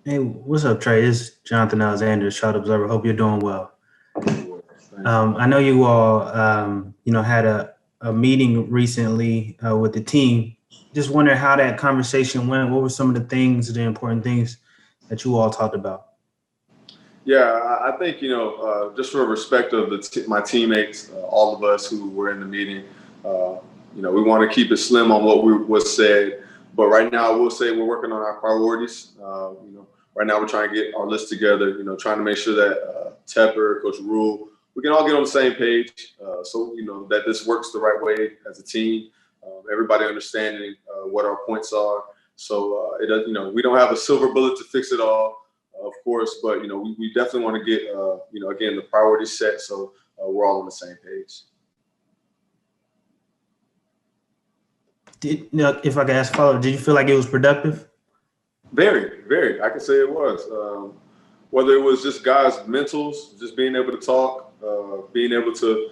Hey, what's up, Trey? It's Jonathan Alexander, Shot Observer. Hope you're doing well. I know you all, had a meeting recently with the team. Just wondering how that conversation went. What were some of the important things that you all talked about? Yeah, I think just for respect of my teammates, all of us who were in the meeting, we want to keep it slim on what was said. But right now, I will say we're working on our priorities. Right now we're trying to get our list together. Trying to make sure that Tepper, Coach Rule, we can all get on the same page. So that this works the right way as a team. Everybody understanding what our points are. So it does. We don't have a silver bullet to fix it all, of course, but we definitely want to get again the priorities set so we're all on the same page. If I could ask follow, did you feel like it was productive? Very, very. I can say it was. Whether it was just guys' mentals, just being able to talk, being able to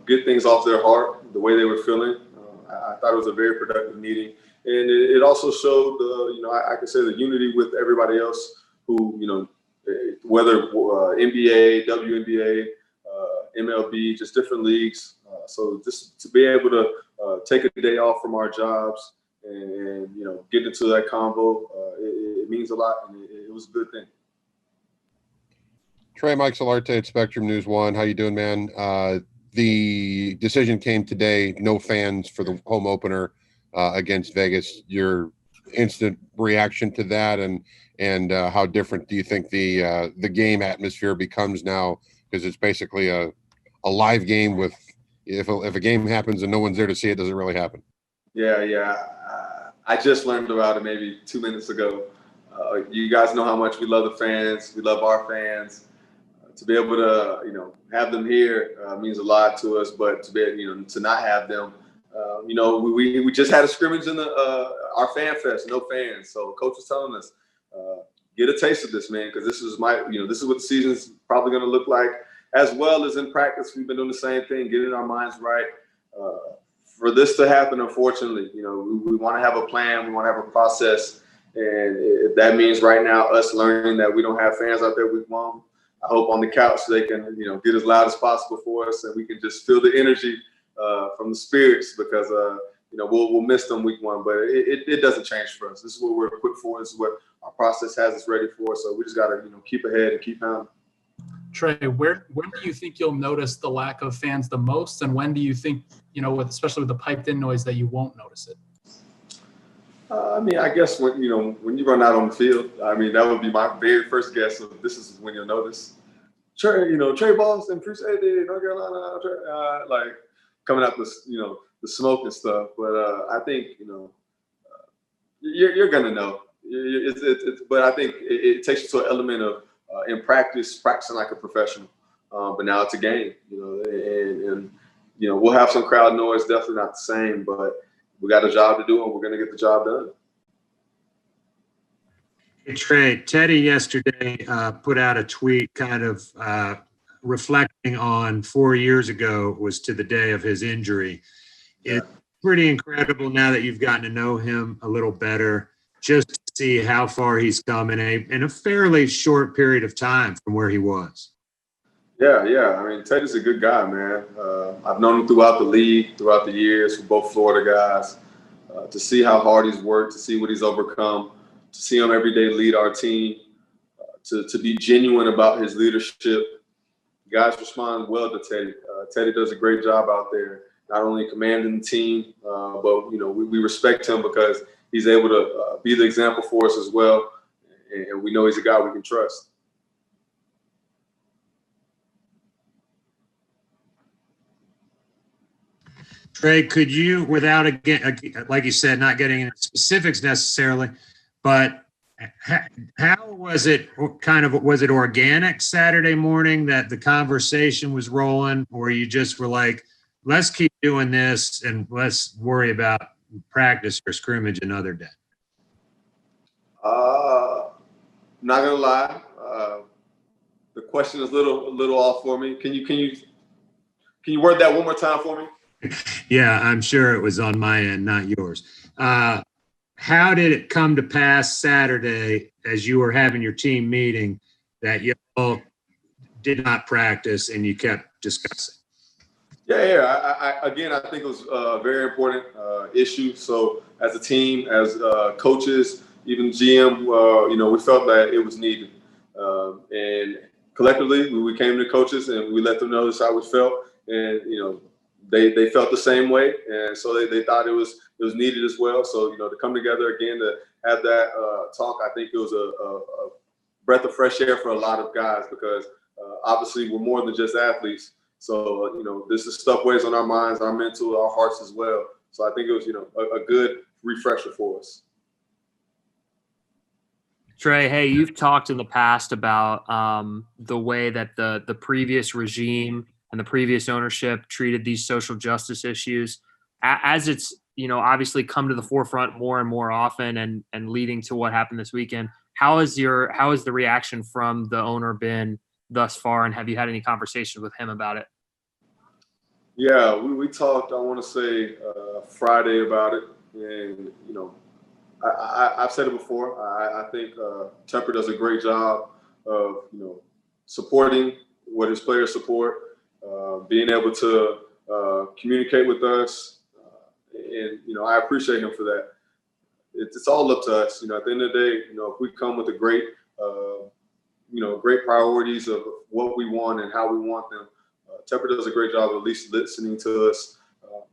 get things off their heart, the way they were feeling. I thought it was a very productive meeting, and it also showed, I can say the unity with everybody else who, whether NBA, WNBA, MLB, just different leagues. So just to be able to take a day off from our jobs and get into that convo, it means a lot, and it was a good thing. Trey, Mike Solarte at Spectrum News 1. How you doing, man? The decision came today, no fans for the home opener against Vegas. Your instant reaction to that, and how different do you think the game atmosphere becomes now? Because it's basically a live game with if a game happens and no one's there to see it, doesn't really happen. Yeah. I just learned about it maybe 2 minutes ago. You guys know how much we love the fans. We love our fans. To be able to, have them here means a lot to us. But to be, to not have them, we just had a scrimmage in our fan fest, no fans. So coach was telling us, get a taste of this, man, because this is this is what the season's probably going to look like. As well as in practice, we've been doing the same thing, getting our minds right. For this to happen, unfortunately, we want to have a plan, we want to have a process, and if that means right now us learning that we don't have fans out there week one, I hope on the couch they can, get as loud as possible for us, and we can just feel the energy from the spirits because, we'll miss them week one, but it doesn't change for us. This is what we're equipped for. This is what our process has us ready for. So we just got to, keep ahead and keep pounding. Trey, when do you think you'll notice the lack of fans the most, and when do you think, especially with the piped-in noise, that you won't notice it? I guess when you run out on the field, that would be my very first guess of this is when you'll notice. Tre Boston, appreciate it, North Carolina, like coming out the smoke and stuff. But I think you're gonna know. But I think it takes you to an element of in practicing like a professional. But now it's a game, and we'll have some crowd noise, definitely not the same, but we got a job to do, and we're going to get the job done. Hey, Trey, Teddy yesterday put out a tweet kind of reflecting on 4 years ago was to the day of his injury. Yeah. It's pretty incredible now that you've gotten to know him a little better, just to see how far he's come in a fairly short period of time from where he was. Yeah. Teddy's a good guy, man. I've known him throughout the league, throughout the years. We're both Florida guys. To see how hard he's worked, to see what he's overcome, to see him every day lead our team, to be genuine about his leadership. Guys respond well to Teddy. Teddy does a great job out there, not only commanding the team, but we respect him because he's able to be the example for us as well, and we know he's a guy we can trust. Trey, could you, without, again, like you said, not getting into specifics necessarily, but how was it was it organic Saturday morning that the conversation was rolling, or you just were like, let's keep doing this and let's worry about practice or scrimmage another day? Not gonna lie, the question is a little off for me. Can you word that one more time for me? Yeah, I'm sure it was on my end, not yours. how did it come to pass Saturday as you were having your team meeting that you all did not practice and you kept discussing? Yeah. Again, I think it was a very important issue. So as a team, as coaches, even GM, we felt that it was needed. And collectively, we came to coaches and we let them know this how we felt. And, they felt the same way. And so they thought it was needed as well. So, to come together again to have that talk, I think it was a breath of fresh air for a lot of guys because obviously we're more than just athletes. So, this is stuff weighs on our minds, our mental, our hearts as well. So I think it was, a good refresher for us. Tre, hey, you've talked in the past about the way that the previous regime and the previous ownership treated these social justice issues. As it's, obviously come to the forefront more and more often and leading to what happened this weekend, how has the reaction from the owner been thus far, and have you had any conversations with him about it? Yeah, we talked, I want to say Friday about it. And, I've said it before. I think Tepper does a great job of, supporting what his players support, being able to communicate with us. And, I appreciate him for that. It's all up to us. At the end of the day, if we come with a great, great priorities of what we want and how we want them, Tepper does a great job of at least listening to us,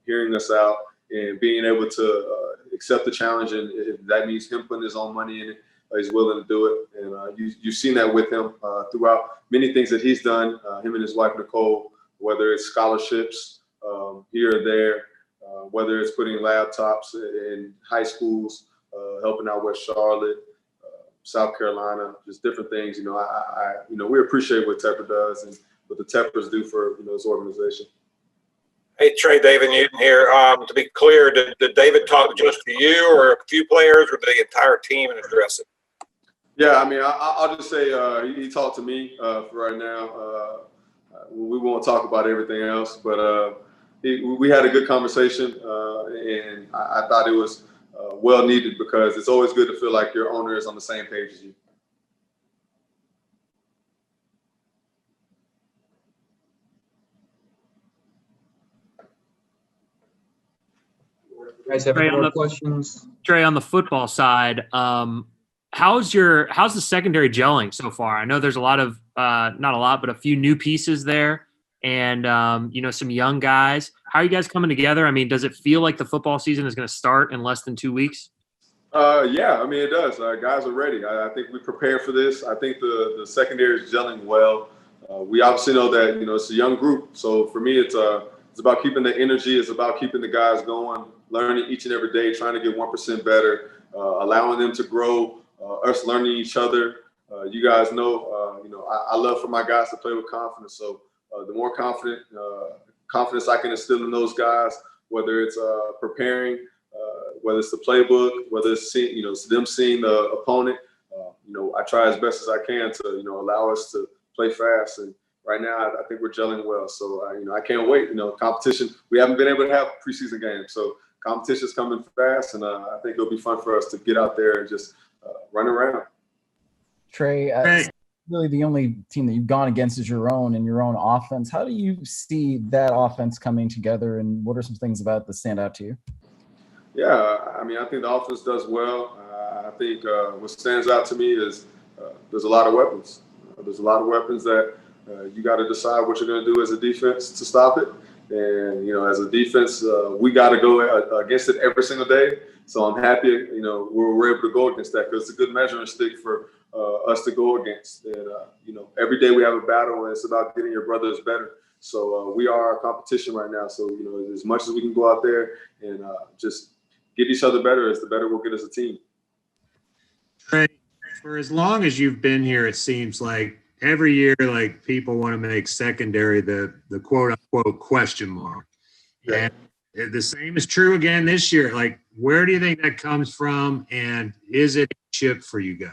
hearing us out, and being able to accept the challenge. And if that means him putting his own money in it, he's willing to do it. And you've seen that with him throughout many things that he's done, him and his wife, Nicole, whether it's scholarships here or there, whether it's putting laptops in high schools, helping out West Charlotte, South Carolina, just different things. We appreciate what Tepper does and what the Teppers do for his organization. Hey, Tre, David Newton here. To be clear, did David talk just to you or a few players or the entire team and address it? Yeah, I'll just say he talked to me for right now. We won't talk about everything else, but we had a good conversation, and I thought it was well needed because it's always good to feel like your owner is on the same page as you. You guys have any more questions? Tre, on the football side, how's the secondary gelling so far? I know there's a lot of not a lot, but a few new pieces there, and some young guys. How are you guys coming together? Does it feel like the football season is going to start in less than 2 weeks? Yeah, it does. Guys are ready. I think we prepared for this. I think the secondary is gelling well. We obviously know that it's a young group, so for me it's about keeping the energy. It's about keeping the guys going, learning each and every day, trying to get 1% better, allowing them to grow, us learning each other. You guys know, I love for my guys to play with confidence. So the more confidence I can instill in those guys, whether it's preparing, whether it's the playbook, whether it's them seeing the opponent, I try as best as I can to allow us to play fast. And right now, I think we're gelling well. So I can't wait. Competition. We haven't been able to have preseason games, so competition's coming fast, and I think it'll be fun for us to get out there and just run around. Tre, really the only team that you've gone against is your own and your own offense. How do you see that offense coming together, and what are some things about that stand out to you? Yeah, I think the offense does well. I think what stands out to me is there's a lot of weapons. There's a lot of weapons that you got to decide what you're going to do as a defense to stop it. And, as a defense, we got to go against it every single day. So I'm happy, we're able to go against that because it's a good measuring stick for us to go against. And, every day we have a battle, and it's about getting your brothers better. So we are our competition right now. So, as much as we can go out there and just get each other better, the better we'll get as a team. Tre, for as long as you've been here, it seems like every year, people want to make secondary the quote unquote question mark. Yeah. And the same is true again this year. Where do you think that comes from? And is it a chip for you guys?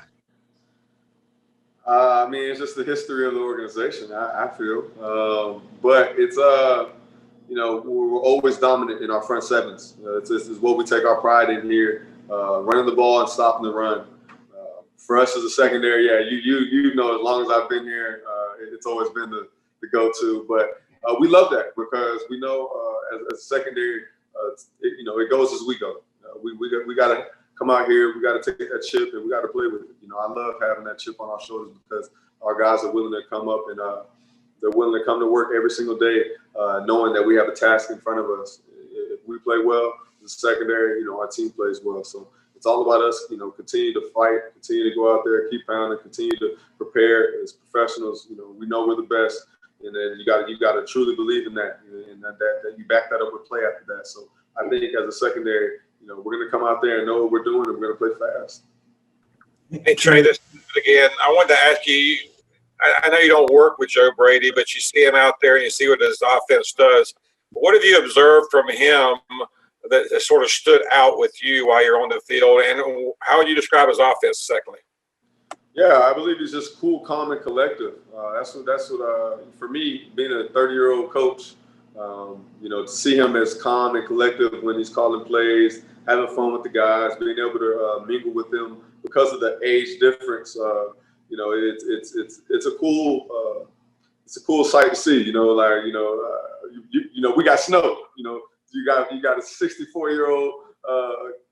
It's just the history of the organization, I feel. But it's, we're always dominant in our front sevens. This is what we take our pride in here. running the ball and stopping the run. For us as a secondary, yeah, you know, as long as I've been here, it's always been the go-to. But we love that because we know as a secondary, you know, it goes as we go. We got to come out here, we got to take that chip, and we got to play with it. You know, I love having that chip on our shoulders because our guys are willing to come up and they're willing to come to work every single day, knowing that we have a task in front of us. If we play well, the secondary, you know, our team plays well. So it's all about us, you know, continue to fight, continue to go out there, keep pounding, continue to prepare as professionals. You know, we know we're the best, and then you got to truly believe in that, and that you back that up with play after that. So I think as a secondary, you know, we're going to come out there and know what we're doing, and we're going to play fast. Hey, Trey, this again. I wanted to ask you. I know you don't work with Joe Brady, but you see him out there and you see what his offense does. What have you observed from him that sort of stood out with you while you're on the field, and how would you describe his offense? Secondly, yeah, I believe he's just cool, calm, and collective. That's what for me, being a 30-year-old coach, you know, to see him as calm and collective when he's calling plays, having fun with the guys, being able to mingle with them because of the age difference. You know, it's a cool sight to see. You know, like you know, we got snow. You know, you got a 64-year-old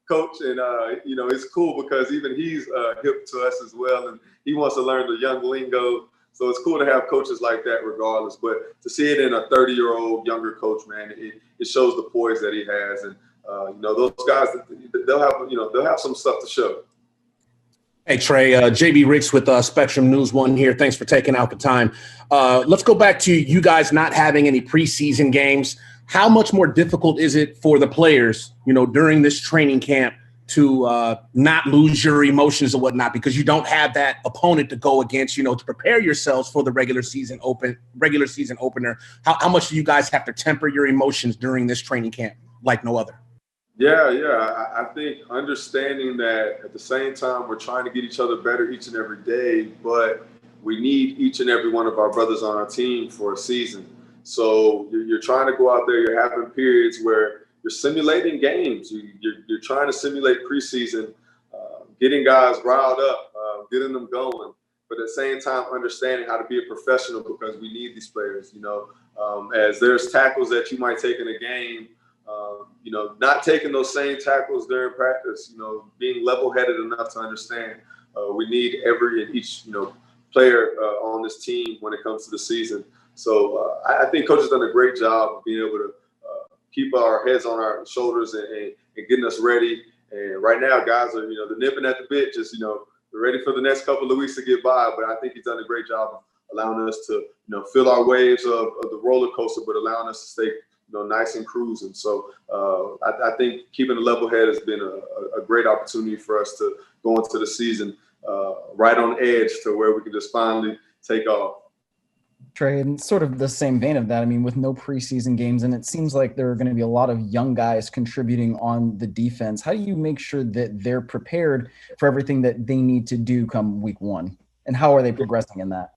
coach, and you know, it's cool because even he's hip to us as well, and he wants to learn the young lingo. So it's cool to have coaches like that, regardless. But to see it in a 30-year-old younger coach, man, it shows the poise that he has, and you know, those guys, they'll have some stuff to show. Hey, Trey, JB Ricks with Spectrum News 1 here. Thanks for taking out the time. Let's go back to you guys not having any preseason games. How much more difficult is it for the players, you know, during this training camp to not lose your emotions or whatnot, because you don't have that opponent to go against, you know, to prepare yourselves for the regular season opener? How much do you guys have to temper your emotions during this training camp like no other? Yeah. I think understanding that at the same time, we're trying to get each other better each and every day, but we need each and every one of our brothers on our team for a season. So you're trying to go out there, you're having periods where you're simulating games. You're trying to simulate preseason, getting guys riled up, getting them going, but at the same time, understanding how to be a professional because we need these players, you know, as there's tackles that you might take in a game, you know, not taking those same tackles during practice, you know, being level-headed enough to understand we need every and each, you know, player on this team when it comes to the season. So I think coach has done a great job of being able to keep our heads on our shoulders and getting us ready. And right now, guys are, you know, they're nipping at the bit, just, you know, they're ready for the next couple of weeks to get by. But I think he's done a great job of allowing us to, you know, feel our waves of the roller coaster, but allowing us to stay, you know, nice and cruising. So I think keeping a level head has been a great opportunity for us to go into the season right on edge to where we can just finally take off. Trey, in sort of the same vein of that, I mean, with no preseason games, and it seems like there are going to be a lot of young guys contributing on the defense. How do you make sure that they're prepared for everything that they need to do come week one? And how are they progressing in that?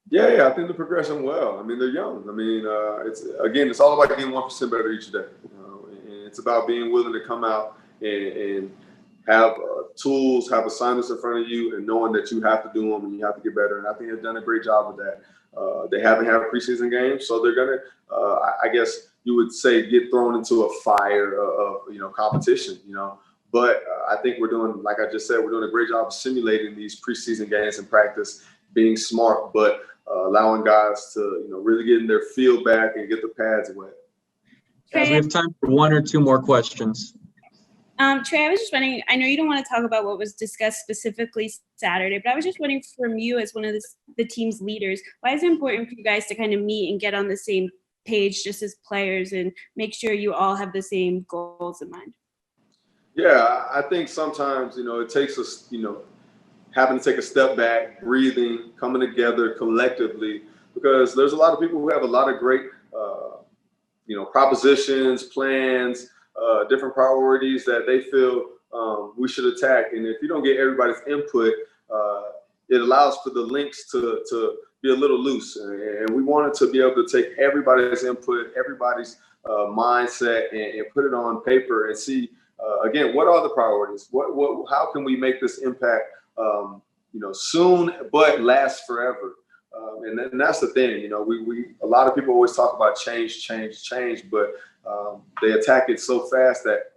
Yeah, I think they're progressing well. I mean, they're young. I mean, it's all about getting 1% better each day. And it's about being willing to come out and have tools, have assignments in front of you, and knowing that you have to do them and you have to get better. And I think they've done a great job with that. They haven't had preseason games, so they're gonna, I guess you would say, get thrown into a fire of competition. But I think we're doing, like I just said, we're doing a great job of simulating these preseason games in practice, being smart, but allowing guys to really get in their field back and get the pads wet. Guys, we have time for one or two more questions. Trey, I was just wondering, I know you don't want to talk about what was discussed specifically Saturday, but I was just wondering from you as one of the team's leaders, why is it important for you guys to kind of meet and get on the same page just as players and make sure you all have the same goals in mind? Yeah, I think sometimes, it takes us, having to take a step back, breathing, coming together collectively, because there's a lot of people who have a lot of great, propositions, plans, different priorities that they feel we should attack. And if you don't get everybody's input, it allows for the links to be a little loose. And we wanted to be able to take everybody's input, everybody's mindset, and put it on paper and see again, what are the priorities? How can we make this impact, soon, but last forever? And that's the thing, a lot of people always talk about change, but they attack it so fast that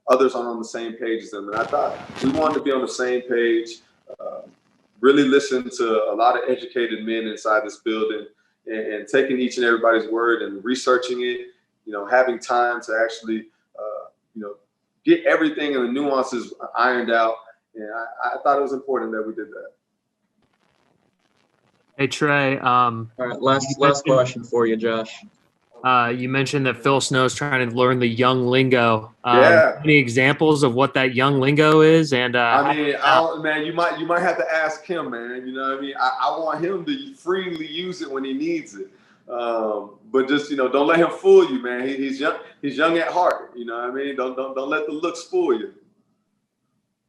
others aren't on the same page as them. And I thought we wanted to be on the same page, really listen to a lot of educated men inside this building and taking each and everybody's word and researching it, having time to actually, get everything and the nuances ironed out. And I thought it was important that we did that. Hey, Trey. All right, last question for you, Josh. You mentioned that Phil Snow's trying to learn the young lingo. Yeah. Any examples of what that young lingo is? And man, you might have to ask him, man. You know what I mean? I want him to freely use it when he needs it. But just don't let him fool you, man. He's young at heart. You know what I mean? Don't let the looks fool you.